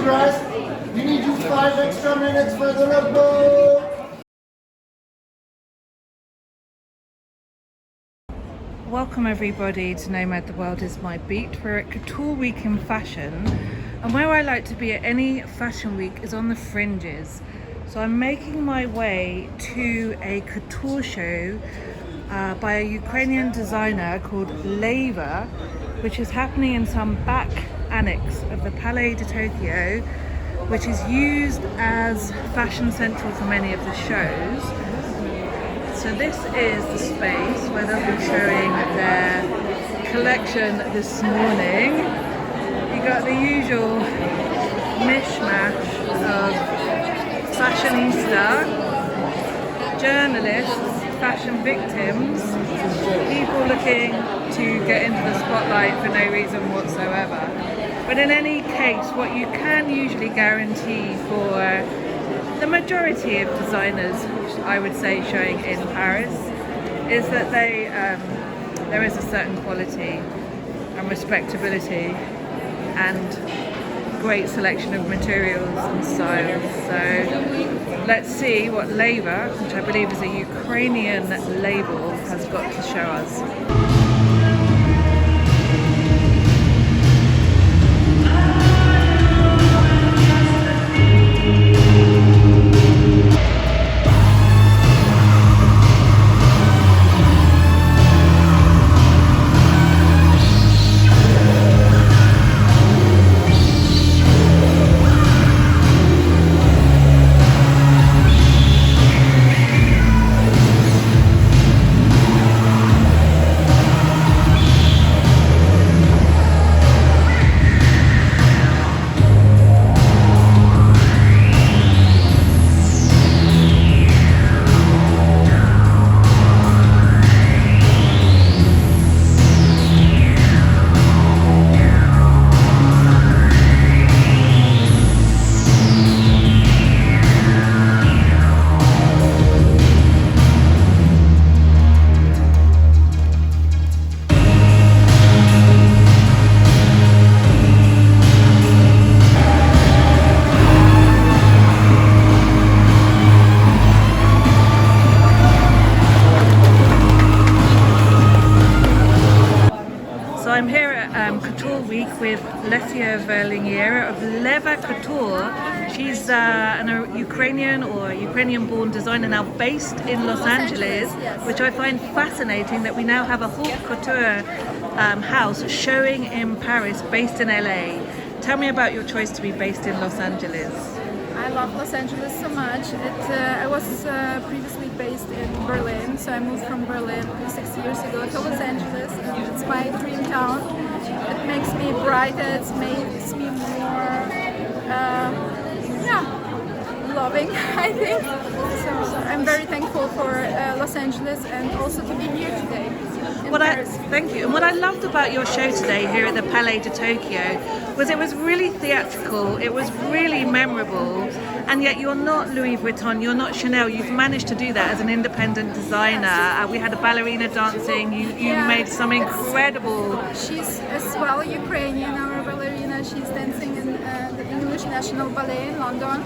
Dress. We need you 5 extra minutes for the lookbook. Welcome everybody to Nomad, the world is my beat. We're at Couture Week in fashion, and where I like to be at any fashion week is on the fringes. So I'm making my way to a couture show by a Ukrainian designer called Lesja, which is happening in some back annex of the Palais de Tokyo, which is used as fashion central for many of the shows. So this is the space where they'll be showing their collection this morning. You got the usual mishmash of fashionista, journalists, fashion victims, people looking to get into the spotlight for no reason whatsoever. But in any case, what you can usually guarantee for the majority of designers, I would say, showing in Paris, is that there is a certain quality and respectability and great selection of materials and styles. So let's see what Lesja, which I believe is a Ukrainian label, has got to show us. I'm here at Couture Week with Lesja Verlingie of Lesja Couture. She's a Ukrainian-born designer now based in Los Angeles, which I find fascinating that we now have a haute couture house showing in Paris, based in LA. Tell me about your choice to be based in Los Angeles. I love Los Angeles so much. I was previously based in Berlin, so I moved from Berlin 6 years ago to Los Angeles, and it's my dream town. It makes me brighter, it makes me more, loving, I think. So I'm very thankful for Los Angeles and also to be here today. Thank you. And what I loved about your show today here at the Palais de Tokyo was it was really theatrical, it was really memorable, and yet you're not Louis Vuitton, you're not Chanel. You've managed to do that as an independent designer. We had a ballerina dancing, you made some incredible... She's as well Ukrainian, our ballerina. She's dancing in the English National Ballet in London.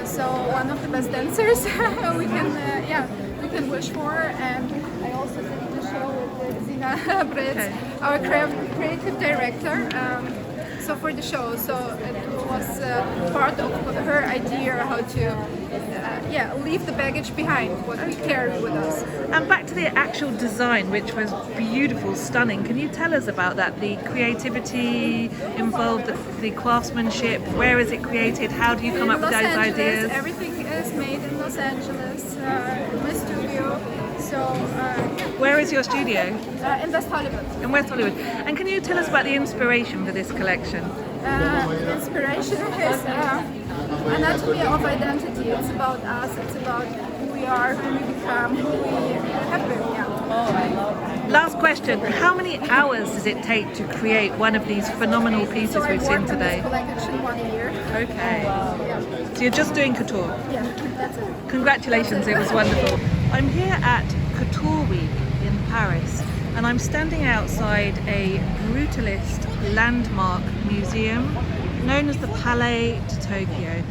So one of the best dancers we can wish for. And I also did the show with Zina Brits, our creative director. So for the show, so it was part of her idea how to leave the baggage behind, what we carry with us. And back to the actual design, which was beautiful, stunning. Can you tell us about that? The creativity involved, the craftsmanship, where is it created? How do you come up with those ideas? Everything is made in Los Angeles, in my studio. So, where is your studio? In West Hollywood. In West Hollywood. And can you tell us about the inspiration for this collection? The inspiration is anatomy of identity. It's about us. It's about who we are, who we become, who we have been. Yeah. Last question. How many hours does it take to create one of these phenomenal pieces we've seen today? So I worked on this collection 1 year. Okay. So you're just doing couture? Yeah, that's it. Congratulations, it was wonderful. I'm here at Couture Week in Paris, and I'm standing outside a brutalist landmark museum known as the Palais de Tokyo.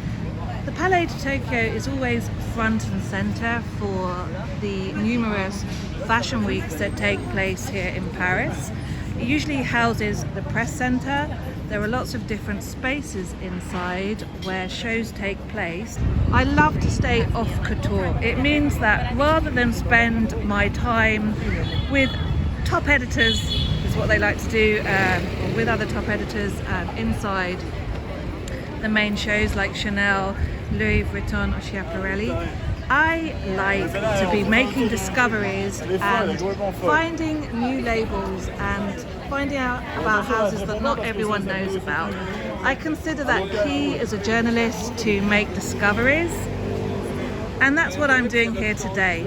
The Palais de Tokyo is always front and center for the numerous fashion weeks that take place here in Paris. It usually houses the press center. There are lots of different spaces inside where shows take place. I love to stay off couture. It means that rather than spend my time with top editors, is what they like to do, or with other top editors inside the main shows like Chanel, Louis Vuitton or Schiaparelli, I like to be making discoveries and finding new labels and finding out about houses that not everyone knows about. I consider that key as a journalist to make discoveries, and that's what I'm doing here today.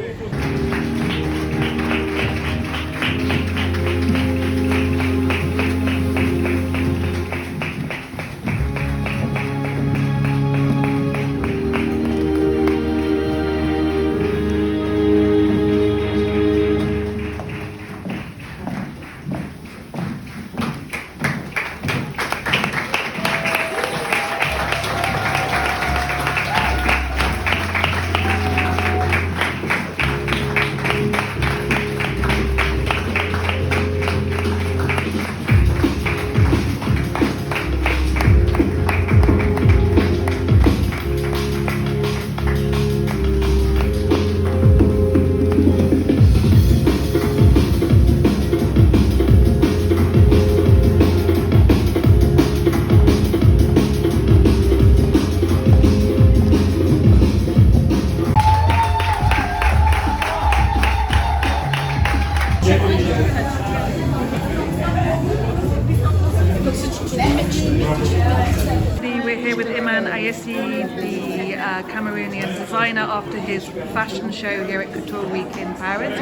We're here with Imaan Ayissi, the Cameroonian designer, after his fashion show here at Couture Week in Paris.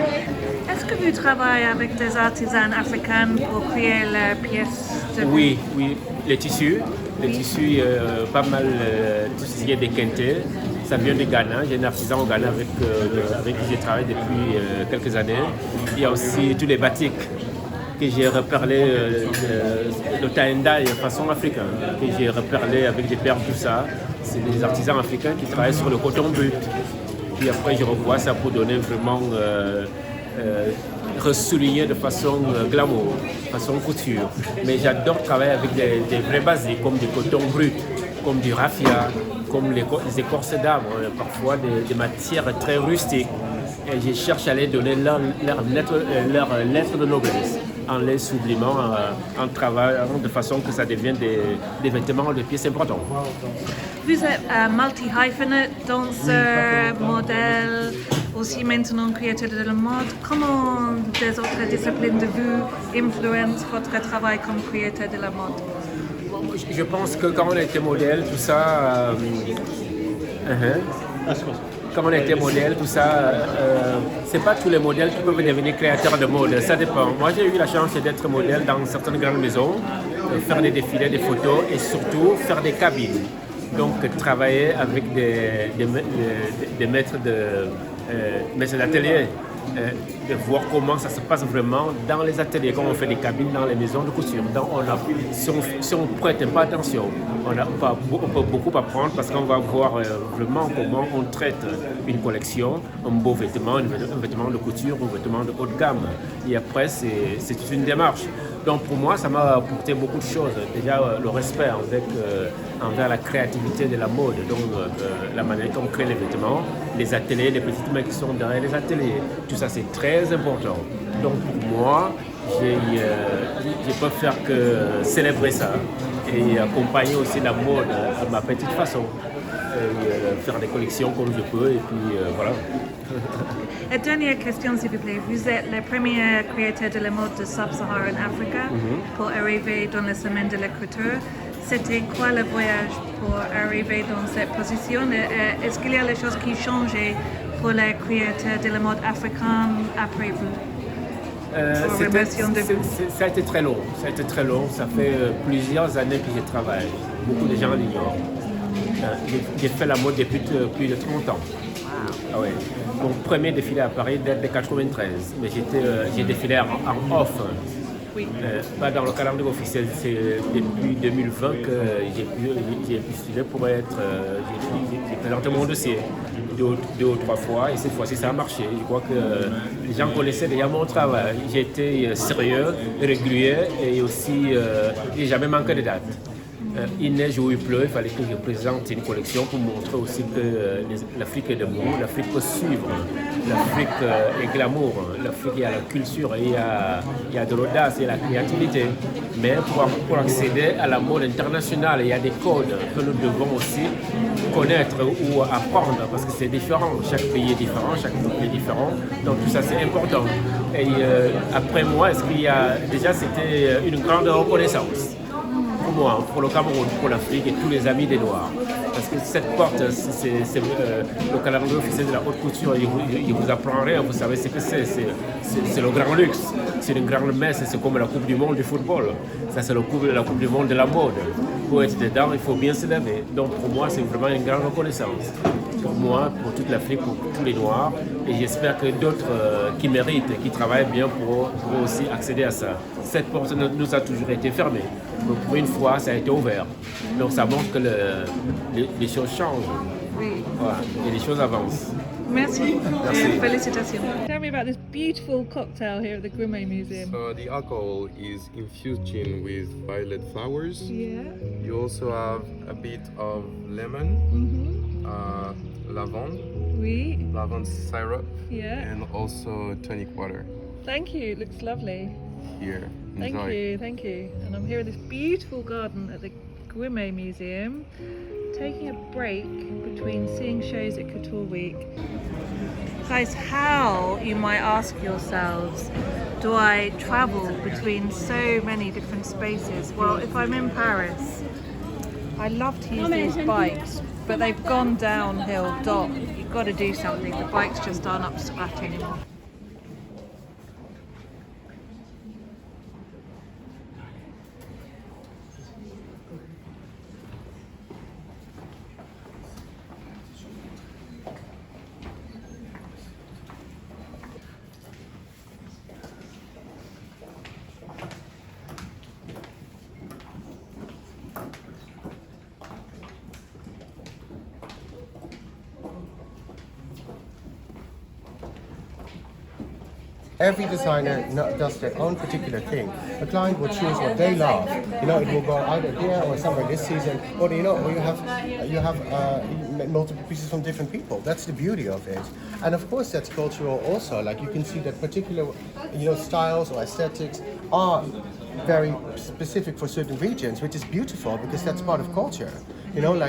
Est-ce que vous travaillez avec des artisans africains pour créer les pièces de... Oui, les tissus, pas mal, tout ce qui est déquinté, ça vient du Ghana. J'ai un artisan au Ghana avec qui je travaille depuis quelques années. Il y a aussi tous les batiks que j'ai reparlé le taïnda de façon africaine, que j'ai reparlé avec des perles, tout ça. C'est des artisans africains qui travaillent sur le coton brut. Puis après, je revois ça pour donner vraiment ressouligner de façon glamour, de façon couture. Mais j'adore travailler avec des vrais basiques, comme du coton brut, comme du raffia, comme les écorces d'arbres, parfois des matières très rustiques. Et je cherche à les donner leur lettre de noblesse, en les sublimant, en travaillant de façon que ça devienne des vêtements de pièces importantes. Vous êtes multi-hyphenate, danseur, modèle, aussi maintenant créateur de la mode. Comment des autres disciplines de vous influencent votre travail comme créateur de la mode? Je pense que quand on était modèle, tout ça... Comme on était modèle, tout ça, c'est pas tous les modèles qui peuvent devenir créateurs de mode, ça dépend. Moi j'ai eu la chance d'être modèle dans certaines grandes maisons, faire des défilés, des photos et surtout faire des cabines. Donc travailler avec des maîtres d'atelier, de voir comment ça se passe vraiment dans les ateliers, quand on fait des cabines dans les maisons de couture. Donc si on prête pas attention, on peut beaucoup apprendre parce qu'on va voir vraiment comment on traite une collection, un beau vêtement, un vêtement de couture, un vêtement de haute gamme. Et après, c'est toute une démarche. Donc pour moi, ça m'a apporté beaucoup de choses. Déjà, le respect envers la créativité de la mode, donc la manière dont on crée les vêtements, les ateliers, les petites mains qui sont derrière les ateliers. Tout ça, c'est très important. Donc pour moi, je peux faire que célébrer ça et accompagner aussi la mode à ma petite façon. Et faire des collections comme je peux et puis voilà. Et dernière question s'il vous plaît, vous êtes le premier créateur de la mode de Sub-Saharan Africa pour arriver dans le semaine de la couture. C'était quoi le voyage pour arriver dans cette position? Est-ce qu'il y a des choses qui changent pour les créateurs de la mode africaine après vous? Ça a été très long. Ça fait plusieurs années que je travaille. Beaucoup de gens l'ignorent. J'ai fait la mode depuis plus de 30 ans. Ah ouais. Mon premier défilé à Paris date de 93, mais j'ai défilé en off. Oui. Dans le calendrier officiel, c'est depuis 2020 que j'ai postulé pour être. J'ai présenté mon dossier deux ou trois fois et cette fois-ci ça a marché. Je crois que les gens connaissaient déjà mon travail. J'ai été sérieux, régulier et aussi j'ai jamais manqué de date. Il neige ou il pleut, il fallait que je présente une collection pour montrer aussi que l'Afrique est debout, l'Afrique peut suivre, l'Afrique est glamour, l'Afrique il y a la culture, il y a de l'audace, il y a la créativité. Mais pour accéder à la mode internationale, il y a des codes que nous devons aussi connaître ou apprendre parce que c'est différent, chaque pays est différent, chaque pays est différent, donc tout ça c'est important. Et après moi, est-ce qu'il y a déjà c'était une grande reconnaissance pour moi, pour le Cameroun, pour l'Afrique et tous les amis des Noirs. Parce que cette porte, c'est le calendrier officiel de la haute couture, il vous apprend rien, vous savez ce que c'est le grand luxe, c'est une grande messe, c'est comme la Coupe du Monde du football. Ça c'est la coupe du Monde de la mode. Pour être dedans, il faut bien se laver. Donc pour moi, c'est vraiment une grande reconnaissance. Pour moi, pour toute l'Afrique, pour tous les Noirs. Et j'espère que d'autres qui méritent, qui travaillent bien pour aussi accéder à ça. Cette porte nous a toujours été fermée. Donc pour une fois, ça a été ouvert. Donc ça montre que les choses changent. Oui. Voilà. Et les choses avancent. Merci. Merci. Félicitations. Tell me about this beautiful cocktail here at the Grimme Museum. So the alcohol is infused gin with violet flowers. Yeah. You also have a bit of lemon, lavande, Oui. lavande syrup, Yeah. and also tonic water Thank you. It looks lovely. here. Thank Enjoy. you, thank you. And I'm here in this beautiful garden at the Grimme Museum, taking a break between seeing shows at Couture Week. Guys, how, you might ask yourselves, do I travel between so many different spaces? Well, if I'm in Paris, I love to use these bikes, but they've gone downhill. You've got to do something. The bikes just aren't up to scratch anymore. Every designer does their own particular thing. A client will choose what they love. You know, it will go either here or somewhere this season, or you have multiple pieces from different people. That's the beauty of it. And of course, that's cultural also. Like you can see that particular, styles or aesthetics are very specific for certain regions, which is beautiful because that's part of culture.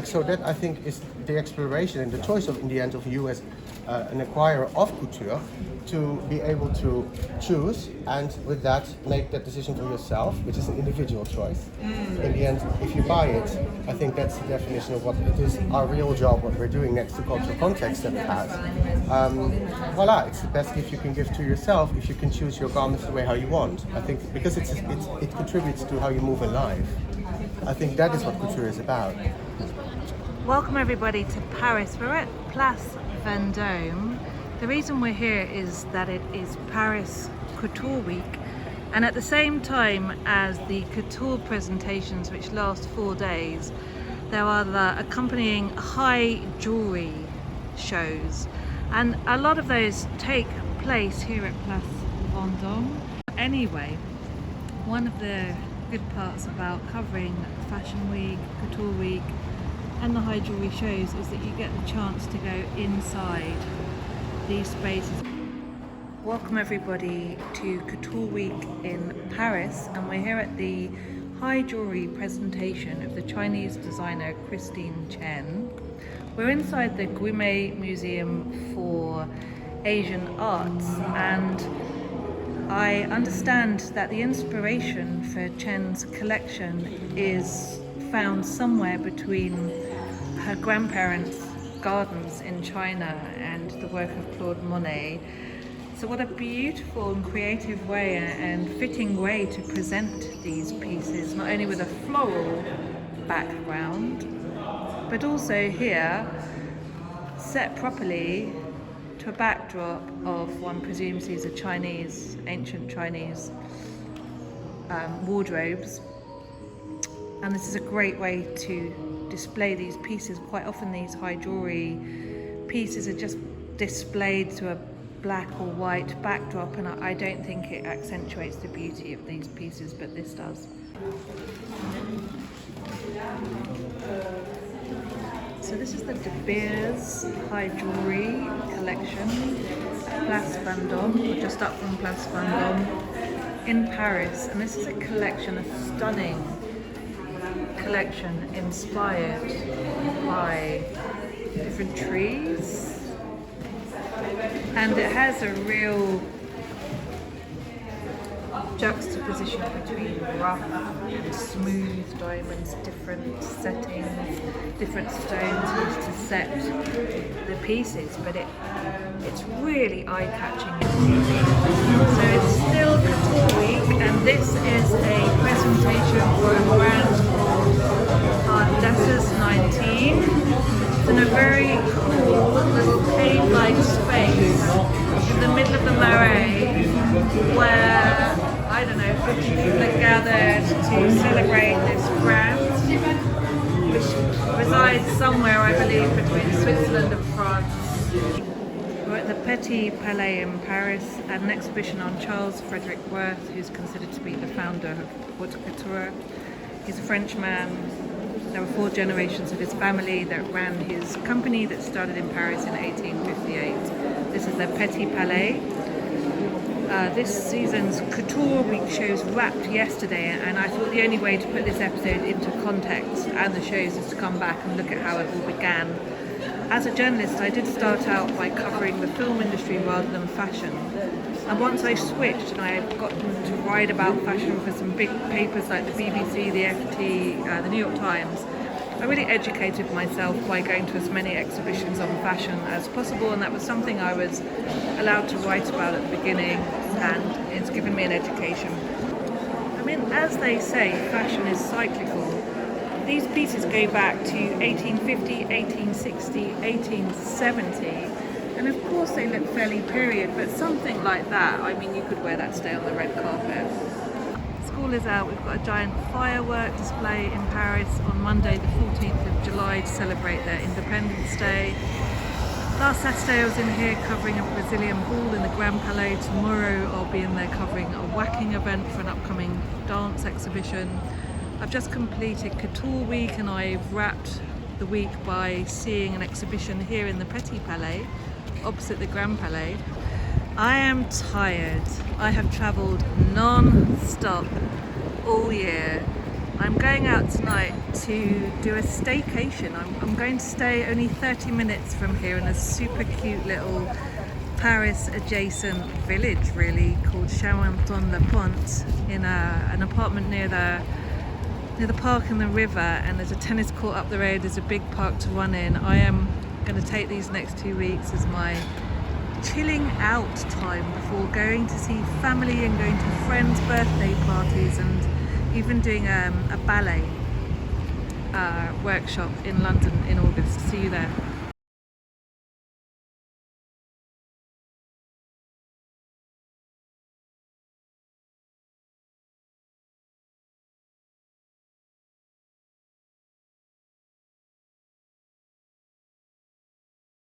So that I think is the exploration and the choice in the end of you as an acquirer of couture to be able to choose and with that make that decision for yourself, which is an individual choice. In the end, if you buy it, I think that's the definition of what it is, our real job, what we're doing next to cultural context that it has. Voila, it's the best gift you can give to yourself if you can choose your garments the way how you want. I think because it contributes to how you move in life. I think that is what couture is about. Welcome everybody to Paris. We're at Place Vendôme. The reason we're here is that it is Paris Couture Week, and at the same time as the couture presentations, which last 4 days, there are the accompanying high jewelry shows, and a lot of those take place here at Place Vendôme. Anyway, one of the good parts about covering Fashion Week, Couture Week and the high jewelry shows is that you get the chance to go inside these spaces. Welcome everybody to Couture Week in Paris, and we're here at the high jewelry presentation of the Chinese designer Christine Chen. We're inside the Grimme Museum for Asian Arts, and I understand that the inspiration for Chen's collection is found somewhere between her grandparents' gardens in China and the work of Claude Monet. So what a beautiful and creative way and fitting way to present these pieces, not only with a floral background, but also here set properly to a backdrop of, one presumes these are Chinese, ancient Chinese wardrobes. And this is a great way to display these pieces. Quite often these high jewellery pieces are just displayed to a black or white backdrop, and I don't think it accentuates the beauty of these pieces, but this does. So this is the De Beers high jewellery collection, Place Vendôme, or just up from Place Vendôme in Paris. And this is a collection, a stunning collection inspired by different trees. And it has a real juxtaposition between rough and smooth diamonds, different settings, different stones used to set the pieces, but it's really eye-catching indeed. So it's still Couture Week, and this is a presentation for a brand called Dessus 19. It's in a very cool little cave-like space in the middle of the Marais, where, I don't know, 50 people are gathered to celebrate this brand, which resides somewhere, I believe, between Switzerland and France. We're at the Petit Palais in Paris at an exhibition on Charles Frederick Worth, who's considered to be the founder of haute couture. He's a Frenchman. There were 4 generations of his family that ran his company that started in Paris in 1858. This is the Petit Palais. This season's Couture Week shows wrapped yesterday, and I thought the only way to put this episode into context and the shows is to come back and look at how it all began. As a journalist, I did start out by covering the film industry rather than fashion. And once I switched and I got to write about fashion for some big papers like the BBC, the FT, the New York Times, I really educated myself by going to as many exhibitions on fashion as possible, and that was something I was allowed to write about at the beginning, and it's given me an education. I mean, as they say, fashion is cyclical. These pieces go back to 1850, 1860, 1870, and of course they look fairly period, but something like that, I mean, you could wear that today on the red carpet. School is out. We've got a giant firework display in Paris on Monday the 14th of July to celebrate their Independence Day. Last Saturday I was in here covering a Brazilian ball in the Grand Palais. Tomorrow I'll be in there covering a whacking event for an upcoming dance exhibition. I've just completed Couture Week, and I've wrapped the week by seeing an exhibition here in the Petit Palais, opposite the Grand Palais. I am tired. I have travelled non-stop all year. I'm going out tonight to do a staycation. I'm going to stay only 30 minutes from here in a super cute little Paris adjacent village, really, called Charenton-le-Pont, in an apartment near the park and the river, and there's a tennis court up the road. There's a big park to run in. I am going to take these next 2 weeks as my chilling out time before going to see family and going to friends' birthday parties, and even doing a ballet workshop in London in August. See you there.